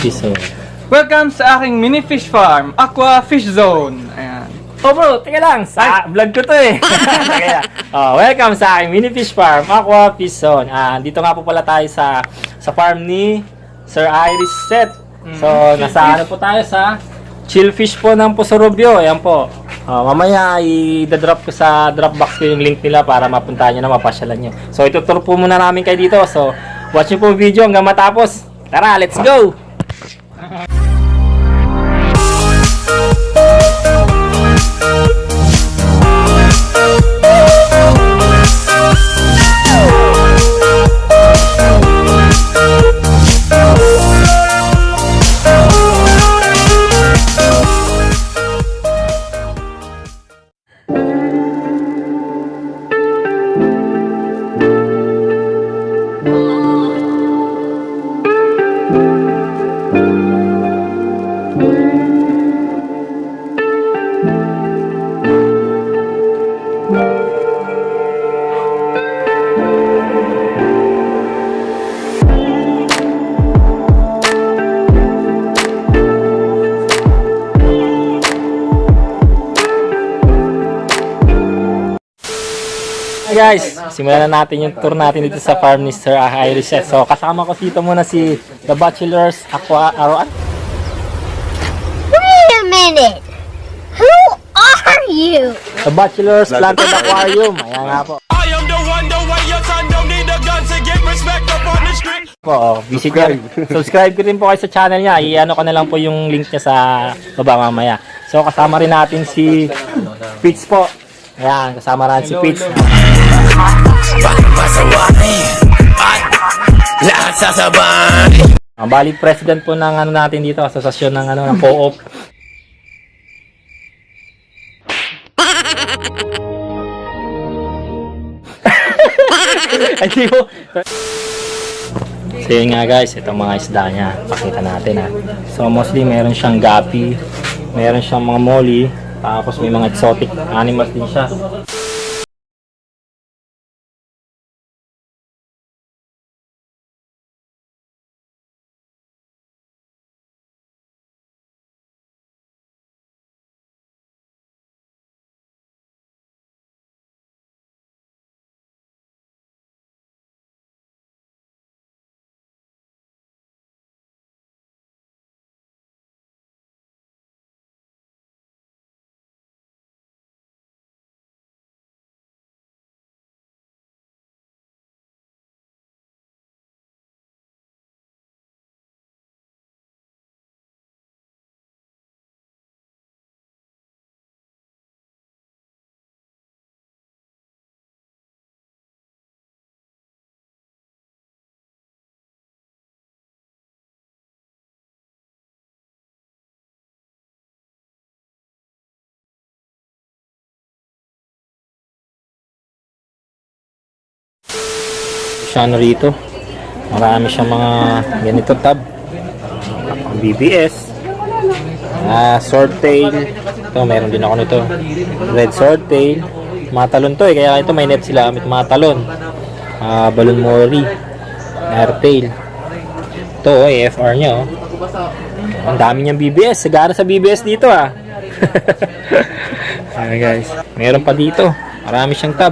fish zone. Welcome sa aking mini fish farm, Aqua Fish Zone. Ayan. Oh bro, teka lang. Sa vlog ko to eh. Kaya, welcome sa aking mini fish farm, Aqua Fish Zone. Dito nga po pala tayo sa farm ni Sir Iris Set. So, nasa ano po tayo sa chill fish po ng Pusorobio. Ayan po. Mamaya i-drop ko sa Dropbox ko yung link nila para mapuntahan nyo na, mapasyalan nyo. So, itutur po muna namin kayo dito. So, watch nyo po yung video hanggang matapos. Tara, let's go! Guys, simulan na natin yung tour natin dito sa farm ni Sir Iris. So, kasama ko dito muna si The Bachelors Aqua Aroan. Wait a minute! Who are you? The Bachelors Planted Aquarium. Ayan nga po. I am the one, the way your son don't need a gun to get respect up on the street. Visit nyo. Subscribe ko rin po kayo sa channel niya. I-ano ko na lang po yung link niya sa baba mamaya. So, kasama rin natin si Pitch po. Ayan, kasama natin si Pitch. Bali president po ng ano natin dito, asosasyon ng ano ng co-op. So yun nga guys, itong mga isda niya, pakita natin ha. So mostly meron siyang gapi, meron siyang mga molly, tapos may mga exotic animals din siya. Siya ano rito, marami siyang mga ganito tab, BBS, swordtail, ito meron din ako nito, red swordtail, mga talon to kaya ito may net sila, may mga talon, balloon mori, airtail, ito AFR nya ang dami niyang BBS, sagana sa BBS dito Ayan guys, meron pa dito, marami siyang tab.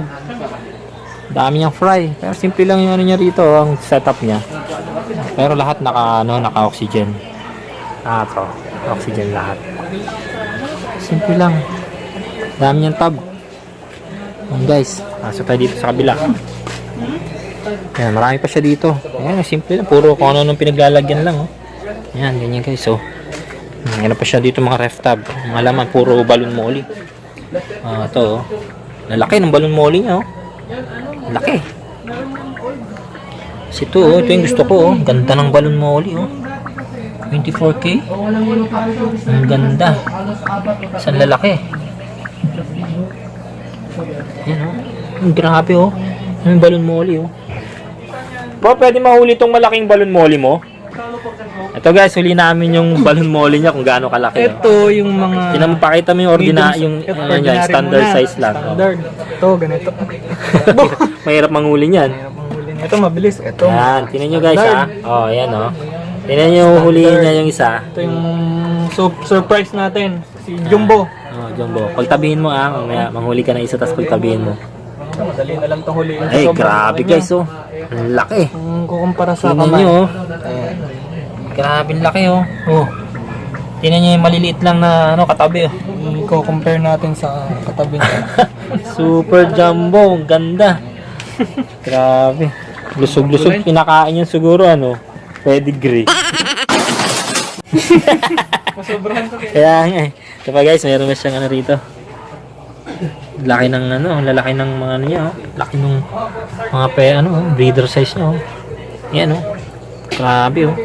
Dami niyang fry. Pero simple lang yung ano niya rito, ang setup niya. Pero lahat naka-oxygen. Ito, oxygen lahat. Simple lang. Dami niyang tab. Guys, pasok tayo dito sa kabila. Ayan, marami pa siya dito. Ayan, simple lang. Puro kung ano nung pinaglalagyan lang. Ayan, ganyan guys. So, meron pa siya dito mga ref tab. Mga laman, puro balloon molly. Ito, lalaki ng balloon molly niya. Laki. Kasi ito yung gusto ko ganda ng balloon molly 24K. Ang ganda. Isang lalaki. Yan ang grabe yung balloon molly Po, pwede mahuli itong malaking balloon molly mo? Ito guys, huli namin yung balloon molly niya kung gaano kalaki. Ito yung mga... Pakita mo yung yung standard size lang. Standard. Ito, ganito. Mahirap manghuli niyan. Ito, mabilis. Ito. Yan, tingnan nyo guys ha. Oh, ayan Tingnan nyo, huliin niya yung isa. Ito yung surprise natin. Si Jumbo. Oh, Jumbo. Pagtabihin mo mamaya manghuli ka ng isa tapos pagtabihin mo. Madali na lang ito huliin. Ay, Sobrang grabe ano guys, niya. oh. Ang laki. Kung kukumpara sa Tingnan kamay. nyo, oh. Grabe ang laki, oh. Oh. Tingnan nyo yung maliliit lang na katabi, oh. I-compare natin sa katabi niya. Super Jumbo, ang ganda. Grabe. Lusog-lusog, pinakain yan siguro, pedigree. Masobrahan ko. Kaya nga eh. Ito pa guys, mayroon na siyang rito. Laki ng lalaki ng mga niya, oh. Laki ng mga breeder size niya, oh. Yan, oh. Grabe, oh.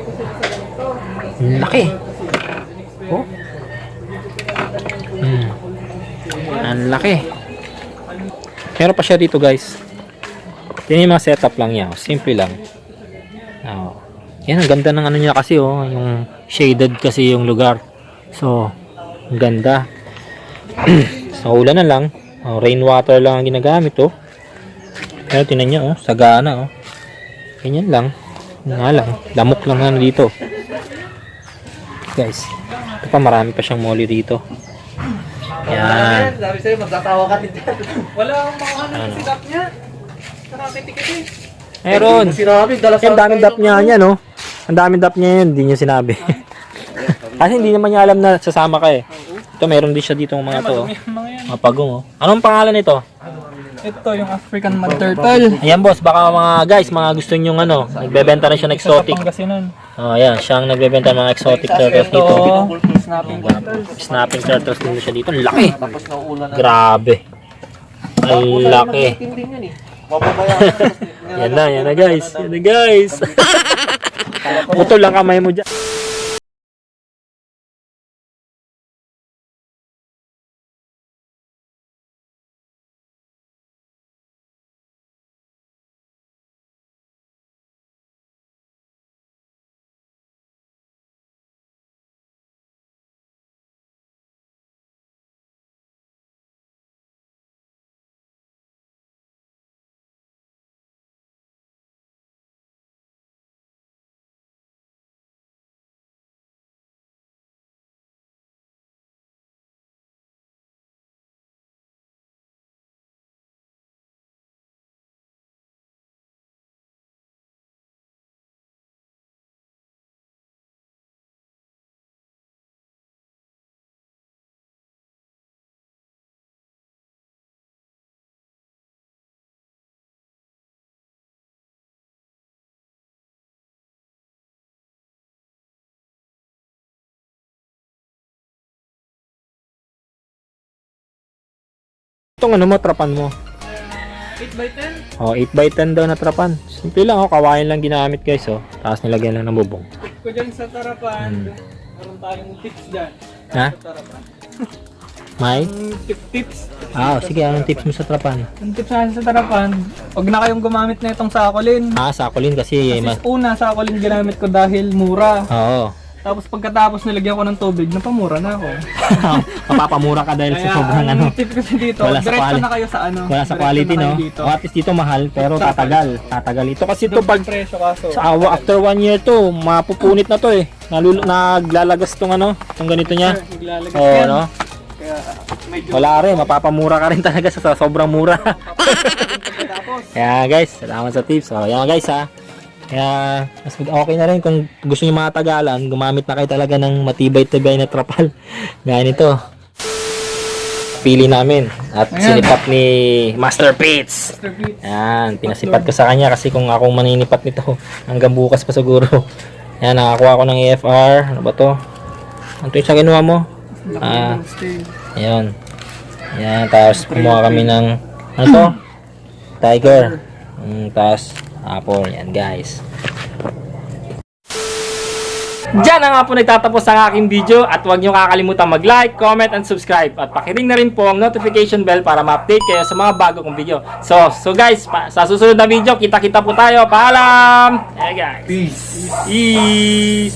Ang laki. Oh. Ang laki. Meron pa siya dito guys. Yan yung mga setup lang niya, oh. Simple lang. Oh. Yan, ang ganda ng niya kasi, oh. Yung shaded kasi yung lugar. So, ang ganda. Sa ulan na lang. Oh, rainwater lang ang ginagamit, oh. Pero tinan niyo, oh. Sagana, oh. Ganyan lang. Nga lang. Lamok lang dito. Guys. Ito pa, marami pa siyang molly dito. Yan. Sabi sa'yo, magtatawa ka din dyan. Wala akong makahanap ng sidap niya. Nakakitikit eh. Meron. Ang daming dap niya yan, no? Ang daming dap niya yan, hindi niya sinabi. Kasi hindi naman niya alam na sasama ka eh. Ito, meron din siya dito ng mga to. Madumi yung mga yan. Mga pagong, oh. Anong pangalan nito? Ito yung African Mud Turtle. Ayan, boss. Baka mga guys, mga gusto nyo nagbebenta rin siya ng exotic. Sa Pangasinan. Oh, ayan. Siyang nagbebenta ng mga exotic turtles dito. Ito, snapping turtles. Snapping turtles din siya dito. Ang laki. Grabe. Ang laki. Yan na guys. Yan na guys. Putol lang kamay mo dyan. Itong mo, trapan mo. 8x10. Oh, 8x10 daw na trapan. Simple lang, oh. Kawain lang ginamit guys, oh. Tapos nilagyan lang ng bubong. Tip ko dyan sa tarapan. Meron tayong tips dyan. Ha? Sa tarapan. May? Tips. Sige, anong tips mo sa trapan? Ang tips natin sa tarapan, huwag na kayong gumamit na itong sakolin. Sakulin kasi. Una, sakolin ginamit ko dahil mura. Oo. Tapos pagkatapos nilagyan ko ng tubig, napamura na ako. Mapapamura ka dahil sa sobrang ang tip kasi dito, Wala sa diretso quality. na kayo sa Wala sa quality, no? O at least dito mahal, pero tatagal. Tatagal. Ito kasi ito pag presyo kaso. after 1 year to, mapupunit na to eh. Naglalagas tong tong ganito niya. Naglalagay Oo, yan. no? Kaya medyo Wala rin, mapapamura ka rin talaga sa sobrang mura. pagkatapos. Kaya guys, salamat sa tips. So, yan guys ha. Kaya mas okay na rin kung gusto niyo matagalan, gumamit na kayo talaga ng matibay-tibay na trapal. Gaya nito. Pili namin at Ayan. sinipat ni Master Pitts. Mr. Beats. Yan, pinasipat ko sa kanya kasi kung akong maninipat nito hanggang bukas pa siguro. Yan, nakakuha ko ng AFR. Ano ba to? Ano to yung sa ginawa mo? Ayan. Ayan, tapos kumuha kami ng ano to? Tiger. Tapos apple. Yan guys. Diyan na nga po nagtatapos ang aking video at huwag niyo kakalimutan mag-like, comment, and subscribe at pakiring na rin po ang notification bell para ma-update kayo sa mga bago kong video. So guys, sa susunod na video, kita-kita po tayo. Paalam! Hey guys! Peace!